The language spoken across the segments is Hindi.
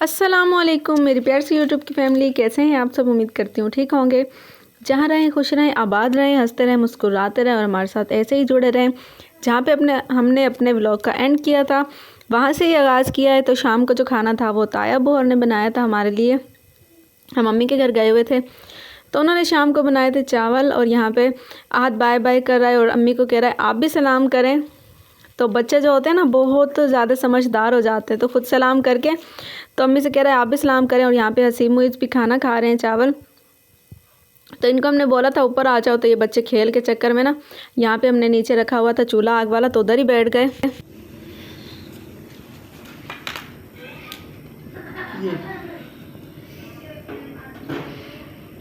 अस्सलामुअलैकुम मेरी प्यार सी यूट्यूब की फैमिली, कैसे हैं आप सब। उम्मीद करती हूँ ठीक होंगे। जहाँ रहें खुश रहें, आबाद रहें, हंसते रहें, मुस्कुराते रहें और हमारे साथ ऐसे ही जुड़े रहें। जहाँ पे हमने अपने व्लॉग का एंड किया था वहाँ से ही आगाज़ किया है। तो शाम को जो खाना था वो ताया बहर ने बनाया था हमारे लिए। हम मम्मी के घर गए हुए थे तो उन्होंने शाम को बनाए थे चावल, और यहाँ पे हाथ बाय बाय कर रहा है और अम्मी को कह रहा है आप भी सलाम करें। तो बच्चे जो होते हैं ना बहुत ज़्यादा समझदार हो जाते हैं, तो खुद सलाम करके तो अम्मी से कह रहा है आप भी सलाम करें। और यहाँ पे हसीब मुइज़ भी खाना खा रहे हैं चावल। तो इनको हमने बोला था ऊपर आ जाओ, तो ये बच्चे खेल के चक्कर में ना यहाँ पे हमने नीचे रखा हुआ था चूल्हा आग वाला, तो उधर ही बैठ गए।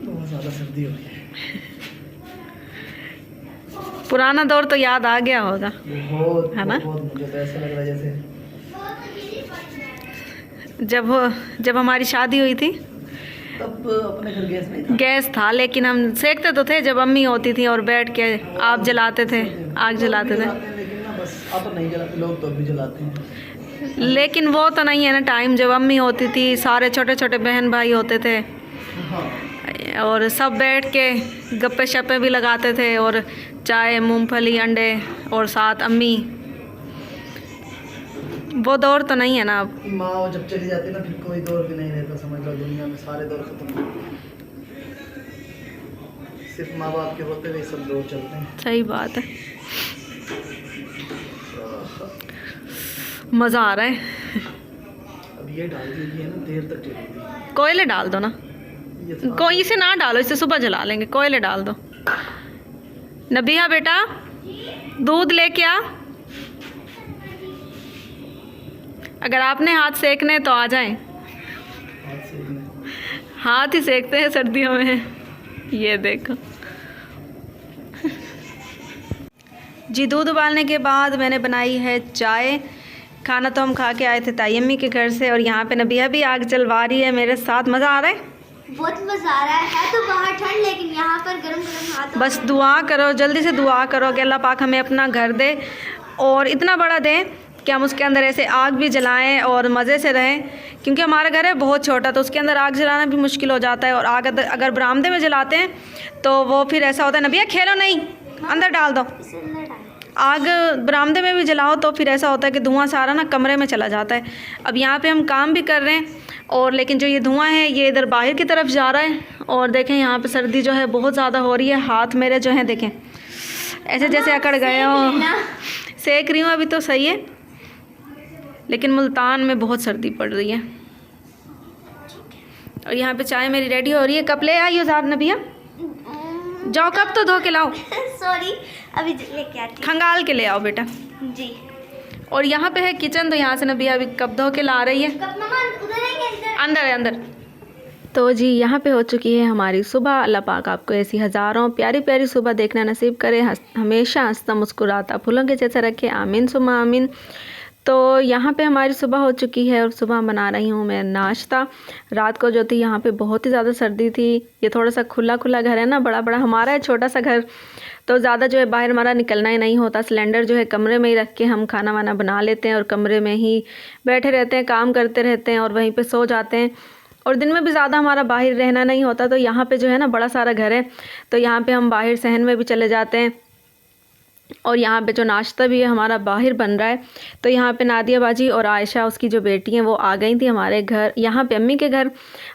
बहुत ज़्यादा सर्दी हो रही है। पुराना दौर तो याद आ गया होगा, बहुत है ना। बहुत मुझे तो ऐसा लग रहा है जैसे जब हमारी शादी हुई थी तब अपने घर गैस नहीं था। गैस था, लेकिन हम सेकते तो थे जब अम्मी होती थी और बैठ के आप जलाते थे, आग जलाते थे। लेकिन ना बस अब नहीं जलाते लोग, तो अभी जलाते हैं। लेकिन वो तो नहीं है ना टाइम जब अम्मी होती थी, सारे छोटे छोटे बहन भाई होते थे हाँ, और सब बैठ के गप्पे शप्पे भी लगाते थे, और चाय मूंगफली अंडे और साथ अम्मी। वो दौर तो नहीं है ना अब। माँ जब चली जाती है ना फिर कोई दौर भी नहीं रहता, समझ लो दुनिया में सारे दौर खत्म। सिर्फ माँ बाप के होते हुए सब दौर चलते हैं। सही बात है, मज़ा आ रहा है। अब ये डाल दीजिए ना, देर तक चलेगी। कोयले डाल दो ना, ये था। कोई इसे ना डालो, इसे सुबह जला लेंगे। कोयले डाल दो। नबिया बेटा दूध लेके आ। अगर आपने हाथ सेकने तो आ जाएं। हाथ से ही नहीं। हाथ ही सेकते हैं सर्दियों में। ये देखो जी, दूध उबालने के बाद मैंने बनाई है चाय। खाना तो हम खा के आए थे ताई अम्मी के घर से, और यहाँ पे नबिया भी आग जलवा रही है मेरे साथ। मज़ा आ रहा है, बहुत मज़ा आ रहा है तो बाहर ठंड, लेकिन यहाँ पर गरम गरम हाथ। बस दुआ करो, जल्दी से दुआ करो कि अल्लाह पाक हमें अपना घर दे और इतना बड़ा दे कि हम उसके अंदर ऐसे आग भी जलाएं और मज़े से रहें। क्योंकि हमारा घर है बहुत छोटा, तो उसके अंदर आग जलाना भी मुश्किल हो जाता है। और आग अगर बरामदे में जलाते हैं तो वो फिर ऐसा होता है, नबिया खेलो नहीं, अंदर डाल दो। आग बरामदे में भी जलाओ तो फिर ऐसा होता है कि धुआं सारा ना कमरे में चला जाता है। अब यहाँ पे हम काम भी कर रहे हैं, और लेकिन जो ये धुआं है ये इधर बाहर की तरफ जा रहा है। और देखें यहाँ पे सर्दी जो है बहुत ज़्यादा हो रही है। हाथ मेरे जो हैं देखें ऐसे जैसे अकड़ गए हो। सेक रही हूँ अभी तो सही है, लेकिन मुल्तान में बहुत सर्दी पड़ रही है। और यहाँ पे चाय मेरी रेडी हो रही है। कप ले आई हो ज़्यादा नबिया, जाओ कप तो धो के लाओ। सॉरी, अभी लेके आती खंगाल के ले आओ बेटा जी। और यहाँ पे है किचन, तो यहाँ से नबिया अभी कप धो के ला रही है। कब मम्मा उधर है क्या? अंदर है अंदर। तो जी यहाँ पे हो चुकी है हमारी सुबह। अल्लाह पाक आपको ऐसी हज़ारों प्यारी प्यारी सुबह देखना नसीब करे, हमेशा हंसता मुस्कुराता फूलों के जैसा रखे, आमीन सुमा आमीन। तो यहाँ पे हमारी सुबह हो चुकी है और सुबह बना रही हूँ मैं नाश्ता। रात को जो थी यहाँ पे बहुत ही ज़्यादा सर्दी थी। ये थोड़ा सा खुला खुला घर है ना, बड़ा बड़ा हमारा है छोटा सा घर, तो ज़्यादा जो है बाहर हमारा निकलना ही नहीं होता। सिलेंडर जो है कमरे में ही रख के हम खाना वाना बना लेते हैं और कमरे में ही बैठे रहते हैं, काम करते रहते हैं और वहीं पे सो जाते हैं। और दिन में भी ज़्यादा हमारा बाहर रहना नहीं होता। तो यहाँ पे जो है ना बड़ा सारा घर है, तो यहाँ पे हम बाहर सहन में भी चले जाते हैं। और यहाँ पे जो नाश्ता भी है हमारा बाहर बन रहा है। तो यहाँ पे नादिया बाजी और आयशा उसकी जो बेटी हैं वो आ गई थी हमारे घर, यहाँ पे अम्मी के घर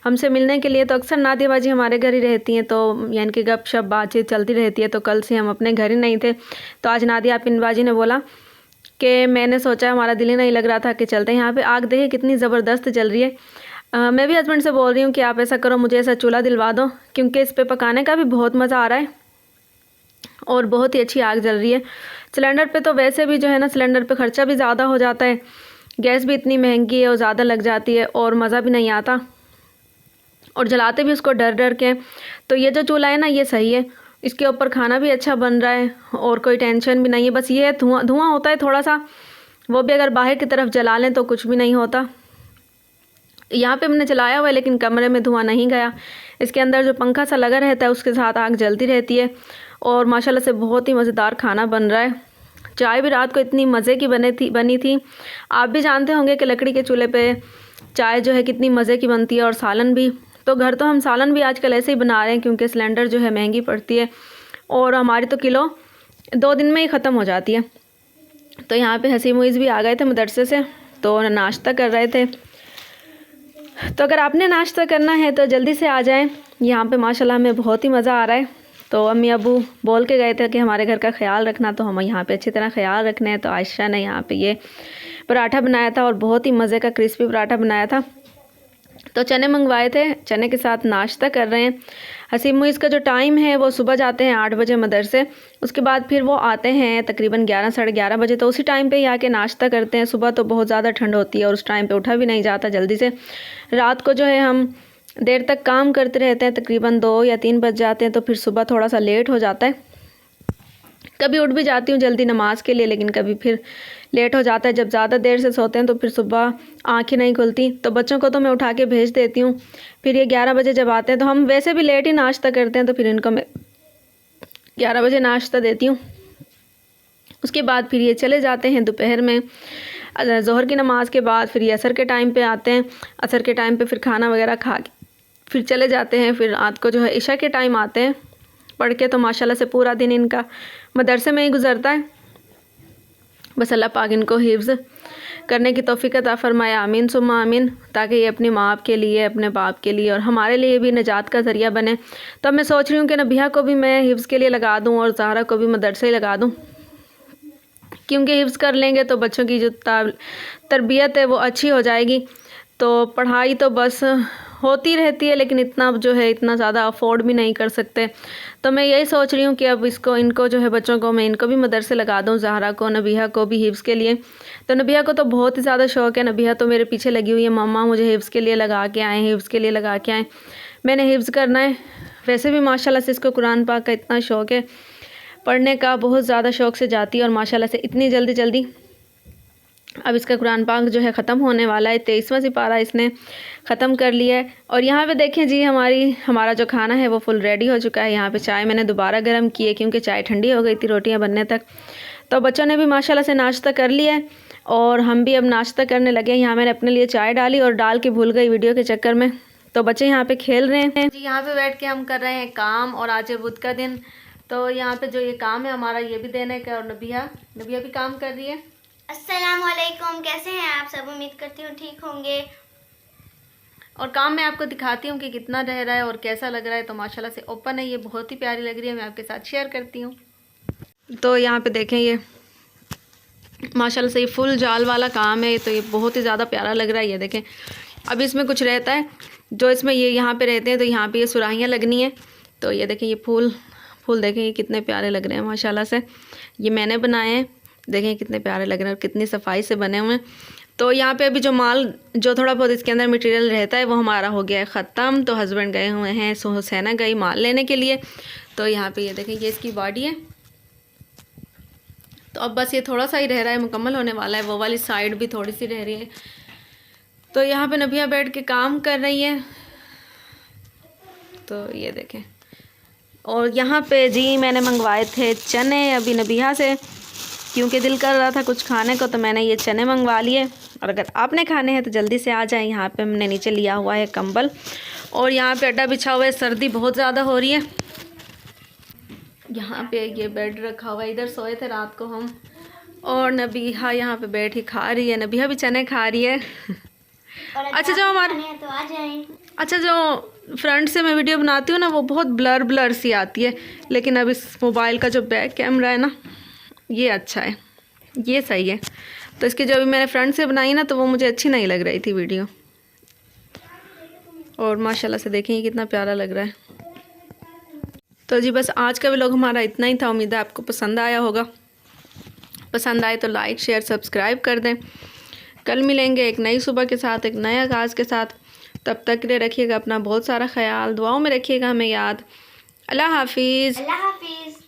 हमसे मिलने के लिए। तो अक्सर नादिया बाजी हमारे घर ही रहती हैं, तो यानी कि गपशप बातचीत चलती रहती है। तो कल से हम अपने घर ही नहीं थे, तो आज नादिया पिन बाजी ने बोला कि मैंने सोचा, हमारा दिल ही नहीं लग रहा था कि चलते हैं। यहाँ पर आग देखिए कितनी ज़बरदस्त जल रही है। मैं भी हस्बैंड से बोल रही हूँ कि आप ऐसा करो, मुझे ऐसा चूल्हा दिलवा दो, क्योंकि इस पर पकाने का भी बहुत मज़ा आ रहा है और बहुत ही अच्छी आग जल रही है। सिलेंडर पे तो वैसे भी जो है ना सिलेंडर पे ख़र्चा भी ज़्यादा हो जाता है, गैस भी इतनी महंगी है और ज़्यादा लग जाती है और मज़ा भी नहीं आता, और जलाते भी उसको डर डर के। तो ये जो चूल्हा है ना ये सही है, इसके ऊपर खाना भी अच्छा बन रहा है और कोई टेंशन भी नहीं है। बस ये धुआं धुआं होता है थोड़ा सा, वो भी अगर बाहर की तरफ जला लें तो कुछ भी नहीं होता। यहाँ पे हमने जलाया हुआ है लेकिन कमरे में धुआं नहीं गया। इसके अंदर जो पंखा सा लगा रहता है उसके साथ आग जलती रहती है और माशाल्लाह से बहुत ही मज़ेदार खाना बन रहा है। चाय भी रात को इतनी मज़े की बनी थी। आप भी जानते होंगे कि लकड़ी के चूल्हे पे चाय जो है कितनी मज़े की बनती है और सालन भी। तो घर तो हम सालन भी आजकल ऐसे ही बना रहे हैं क्योंकि सिलेंडर जो है महंगी पड़ती है और हमारी तो किलो 2 दिन में ही ख़त्म हो जाती है। तो यहाँ पे हसी मुइज़ भी आ गए थे मदरसे से, तो नाश्ता कर रहे थे। तो अगर आपने नाश्ता करना है तो जल्दी से आ जाएं, यहाँ पे माशाल्लाह हमें बहुत ही मज़ा आ रहा है। तो अम्मी अबू बोल के गए थे कि हमारे घर का ख्याल रखना, तो हम यहाँ पे अच्छी तरह ख्याल रखना है। तो आयशा ने यहाँ पे ये पराठा बनाया था और बहुत ही मज़े का क्रिस्पी पराठा बनाया था। तो चने मंगवाए थे, चने के साथ नाश्ता कर रहे हैं। हसीम मुइज़ का जो टाइम है वो सुबह जाते हैं 8 बजे मदरसे, उसके बाद फिर वो आते हैं तकरीबन 11 साढ़े 11 बजे। तो उसी टाइम पे ही आके नाश्ता करते हैं। सुबह तो बहुत ज़्यादा ठंड होती है और उस टाइम पे उठा भी नहीं जाता जल्दी से। रात को जो है हम देर तक काम करते रहते हैं, तकरीबन 2 या 3 बज जाते हैं, तो फिर सुबह थोड़ा सा लेट हो जाता है। कभी उठ भी जाती हूँ जल्दी नमाज के लिए, लेकिन कभी फिर लेट हो जाता है। जब ज़्यादा देर से सोते हैं तो फिर सुबह आंखें नहीं खुलती। तो बच्चों को तो मैं उठा के भेज देती हूँ। फिर ये 11 बजे जब आते हैं, तो हम वैसे भी लेट ही नाश्ता करते हैं, तो फिर इनको मैं 11 बजे नाश्ता देती हूँ। उसके बाद फिर ये चले जाते हैं दोपहर में, ज़ोहर की नमाज के बाद फिर ये असर के टाइम पे आते हैं। असर के टाइम पे फिर खाना वगैरह खा के फिर चले जाते हैं। फिर रात को जो है इशा के टाइम आते हैं पढ़ के। तो माशाल्लाह से पूरा दिन इनका मदरसे में ही गुजरता है। बस अल्लाह पाक इनको हिफ्ज़ करने की तौफीक अता फ़रमाए, आमीन सुम्मा आमीन, ताकि ये अपनी माँ के लिए, अपने बाप के लिए और हमारे लिए भी निजात का ज़रिया बने। तो मैं सोच रही हूँ कि नबिया को भी मैं हिफ्ज़ के लिए लगा दूँ और ज़हरा को भी मदरसे लगा दूँ, क्योंकि हिफ्ज़ कर लेंगे तो बच्चों की जो तरबियत है वो अच्छी हो जाएगी। तो पढ़ाई तो बस होती रहती है, लेकिन इतना जो है इतना ज़्यादा अफोर्ड भी नहीं कर सकते। तो मैं यही सोच रही हूँ कि अब इनको जो है बच्चों को मैं इनको भी मदरसे लगा दूँ, ज़हरा को, नबिया को भी हिफ्ज़ के लिए। तो नबिया को तो बहुत ही ज़्यादा शौक़ है। नबिया तो मेरे पीछे लगी हुई है, मम्मा मुझे हिफ्ज़ के लिए लगा के आएँ, हिफ्ज़ के लिए लगा के आएँ, मैंने हिफ्ज़ करना है। वैसे भी माशाल्लाह से इसको कुरान पाक का इतना शौक़ है, पढ़ने का बहुत ज़्यादा शौक़ से जाती है। और माशाल्लाह से इतनी जल्दी अब इसका कुरान पाक जो है ख़त्म होने वाला है। 23वां सिपारा इसने ख़त्म कर लिया है। और यहाँ पे देखें जी, हमारा जो खाना है वो फुल रेडी हो चुका है। यहाँ पे चाय मैंने दोबारा गर्म की है क्योंकि चाय ठंडी हो गई थी रोटियाँ बनने तक। तो बच्चों ने भी माशाल्लाह से नाश्ता कर लिया है और हम भी अब नाश्ता करने लगे हैं। यहाँ मैंने अपने लिए चाय डाली और डाल के भूल गई वीडियो के चक्कर में। तो बच्चे यहाँ पे खेल रहे हैं जी। यहाँ पे बैठ के हम कर रहे हैं काम, और आज है बुध का दिन। तो यहाँ पे जो ये काम है हमारा, ये भी देने का। और नबिया भी काम कर रही है। अस्सलाम वालेकुम, कैसे हैं आप सब? उम्मीद करती हूँ ठीक होंगे। और काम मैं आपको दिखाती हूँ कि कितना रह रहा है और कैसा लग रहा है। तो माशाल्लाह से ओपन है, ये बहुत ही प्यारी लग रही है, मैं आपके साथ शेयर करती हूँ। तो यहाँ पे देखें, ये माशाल्लाह से ये फुल जाल वाला काम है। तो ये बहुत ही ज़्यादा प्यारा लग रहा है। ये देखें, अब इसमें कुछ रहता है जो इसमें ये यहाँ पे रहते हैं, तो यहाँ पे ये सुराहियाँ लगनी है। तो ये देखें, ये फूल देखें, ये कितने प्यारे लग रहे हैं माशाल्लाह से। ये मैंने बनाए हैं, देखें कितने प्यारे लग रहे हैं और कितनी सफाई से बने हुए हैं। तो यहाँ पे अभी जो माल, जो थोड़ा बहुत इसके अंदर मटेरियल रहता है वो हमारा हो गया है ख़त्म। तो हस्बैंड गए हुए हैं, हुसैना गई माल लेने के लिए। तो यहाँ पे ये देखें, ये इसकी बॉडी है। तो अब बस ये थोड़ा सा ही रह रहा है, मुकम्मल होने वाला है। वो वाली साइड भी थोड़ी सी रह रही है। तो यहाँ पे नबिया बैठ के काम कर रही है। तो ये देखें, और यहाँ पे जी मैंने मंगवाए थे चने अभी नबिया से, क्योंकि दिल कर रहा था कुछ खाने को, तो मैंने ये चने मंगवा लिए। और अगर आपने खाने हैं तो जल्दी से आ जाएं। यहाँ पे हमने नीचे लिया हुआ है कंबल, और यहाँ पे अड्डा बिछा हुआ है, सर्दी बहुत ज़्यादा हो रही है। यहाँ पे ये बेड रखा हुआ है, इधर सोए थे रात को हम। और नबिया यहाँ पे बैठी खा रही है, नबिया भी चने खा रही है। अच्छा, जो हमारे तो आ जाएं। अच्छा, जो फ्रंट से मैं वीडियो बनाती हूँ ना, वो बहुत ब्लर सी आती है, लेकिन अब इस मोबाइल का जो बैक कैमरा है ना, ये अच्छा है, ये सही है। तो इसकी जो अभी मैंने फ्रंट से बनाई ना, तो वो मुझे अच्छी नहीं लग रही थी वीडियो। और माशाल्लाह से देखें, ये कितना प्यारा लग रहा है। तो जी बस आज का व्लॉग हमारा इतना ही था। उम्मीद है आपको पसंद आया होगा। पसंद आए तो लाइक शेयर सब्सक्राइब कर दें। कल मिलेंगे एक नई सुबह के साथ, एक नए आगाज़ के साथ। तब तक के लिए रखिएगा अपना बहुत सारा ख्याल, दुआओं में रखिएगा हमें याद। अल्लाह हाफिज़। अल्लाह हाफिज़।